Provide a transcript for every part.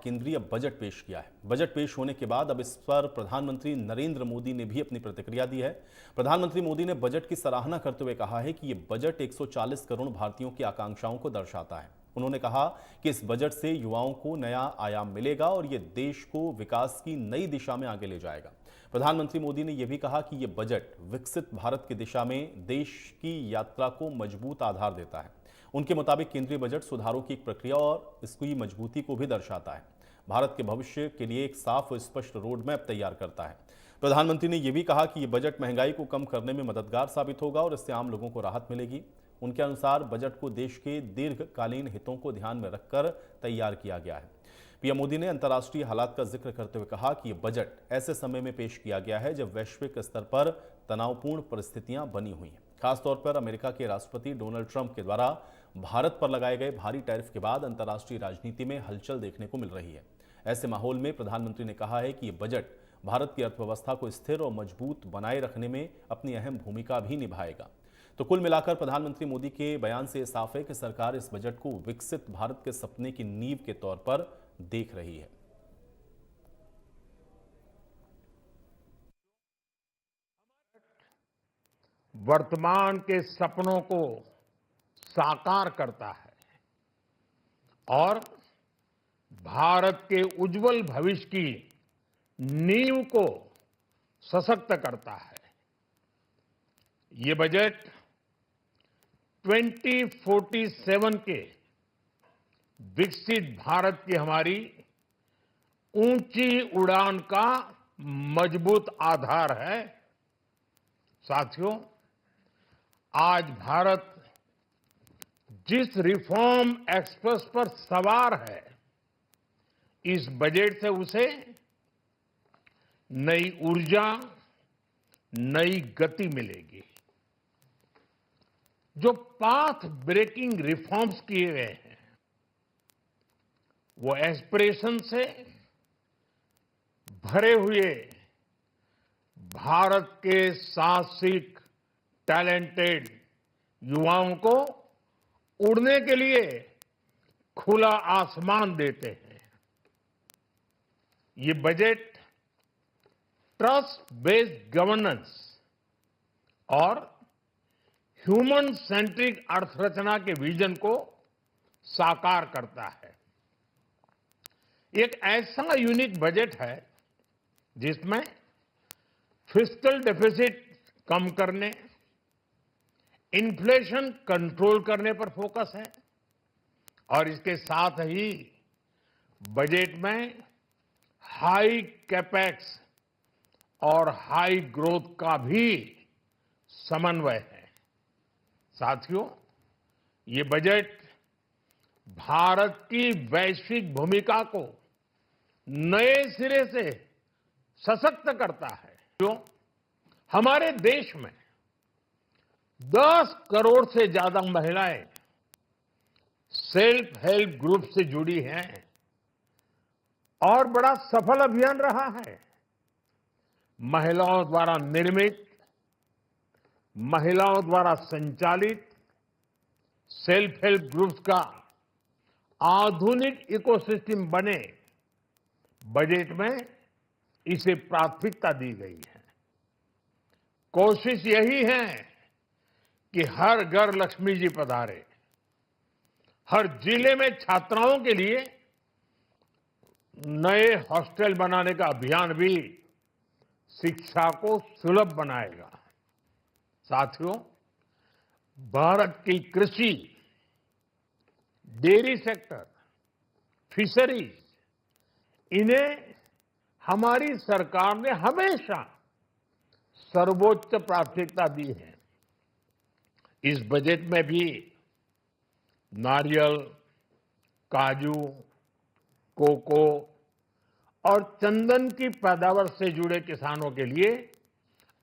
केंद्रीय बजट पेश किया है। बजट पेश होने के बाद अब इस पर प्रधानमंत्री नरेंद्र मोदी ने भी अपनी प्रतिक्रिया दी है। प्रधानमंत्री मोदी ने बजट की सराहना करते हुए कहा है कि यह बजट 140 करोड़ भारतीयों की आकांक्षाओं को दर्शाता है। उन्होंने कहा कि इस बजट से युवाओं को नया आयाम मिलेगा और यह देश को विकास की नई दिशा में आगे ले जाएगा। प्रधानमंत्री मोदी ने यह भी कहा कि यह बजट विकसित भारत की दिशा में देश की यात्रा को मजबूत आधार देता है। उनके मुताबिक केंद्रीय बजट सुधारों की एक प्रक्रिया और इसकी मजबूती को भी दर्शाता है। भारत के भविष्य के लिए एक साफ और स्पष्ट रोड मैप तैयार करता है। प्रधानमंत्री ने यह भी कहा कि यह बजट महंगाई को कम करने में मददगार साबित होगा और इससे आम लोगों को राहत मिलेगी। उनके अनुसार बजट को देश के दीर्घकालीन हितों को ध्यान में रखकर तैयार किया गया है। पीएम मोदी ने अंतर्राष्ट्रीय हालात का जिक्र करते हुए कहा कि यह बजट ऐसे समय में पेश किया गया है जब वैश्विक स्तर पर तनावपूर्ण परिस्थितियां बनी हुई हैं। खासतौर पर अमेरिका के राष्ट्रपति डोनाल्ड ट्रंप के द्वारा भारत पर लगाए गए भारी टैरिफ के बाद अंतर्राष्ट्रीय राजनीति में हलचल देखने को मिल रही है। ऐसे माहौल में प्रधानमंत्री ने कहा है कि यह बजट भारत की अर्थव्यवस्था को स्थिर और मजबूत बनाए रखने में अपनी अहम भूमिका भी निभाएगा। तो कुल मिलाकर प्रधानमंत्री मोदी के बयान से साफ है कि सरकार इस बजट को विकसित भारत के सपने की नींव के तौर पर देख रही है। वर्तमान के सपनों को साकार करता है और भारत के उज्जवल भविष्य की नींव को सशक्त करता है। ये बजट 2047 के विकसित भारत की हमारी ऊंची उड़ान का मजबूत आधार है। साथियों, आज भारत जिस रिफॉर्म एक्सप्रेस पर सवार है, इस बजट से उसे नई ऊर्जा, नई गति मिलेगी। जो पाथ ब्रेकिंग रिफॉर्म्स किए गए हैं, वो एस्पिरेशन से भरे हुए भारत के साहसिक, टैलेंटेड युवाओं को उड़ने के लिए खुला आसमान देते हैं। ये बजट ट्रस्ट बेस्ड गवर्नेंस और ह्यूमन सेंट्रिक अर्थरचना के विजन को साकार करता है। एक ऐसा यूनिक बजट है जिसमें फिस्कल डेफिसिट कम करने, इन्फ्लेशन कंट्रोल करने पर फोकस है और इसके साथ ही बजट में हाई कैपेक्स और हाई ग्रोथ का भी समन्वय है। साथियों, ये बजट भारत की वैश्विक भूमिका को नए सिरे से सशक्त करता है। जो हमारे देश में 10 करोड़ से ज्यादा महिलाएं सेल्फ हेल्प ग्रुप से जुड़ी हैं और बड़ा सफल अभियान रहा है। महिलाओं द्वारा निर्मित, महिलाओं द्वारा संचालित सेल्फ हेल्प ग्रुप्स का आधुनिक इकोसिस्टम बने, बजट में इसे प्राथमिकता दी गई है। कोशिश यही है कि हर घर लक्ष्मी जी पधारे। हर जिले में छात्राओं के लिए नए हॉस्टल बनाने का अभियान भी शिक्षा को सुलभ बनाएगा। साथियों, भारत की कृषि, डेयरी सेक्टर, फिशरीज, इन्हें हमारी सरकार ने हमेशा सर्वोच्च प्राथमिकता दी है। इस बजट में भी नारियल, काजू, कोको और चंदन की पैदावार से जुड़े किसानों के लिए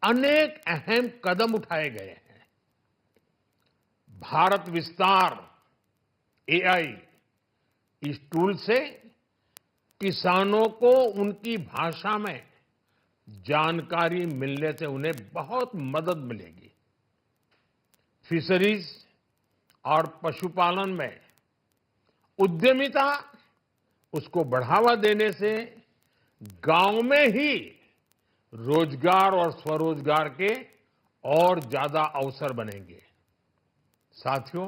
अनेक अहम कदम उठाए गए हैं। भारत विस्तार एआई, इस टूल से किसानों को उनकी भाषा में जानकारी मिलने से उन्हें बहुत मदद मिलेगी। फिशरीज और पशुपालन में उद्यमिता उसको बढ़ावा देने से गांव में ही रोजगार और स्वरोजगार के और ज्यादा अवसर बनेंगे। साथियों,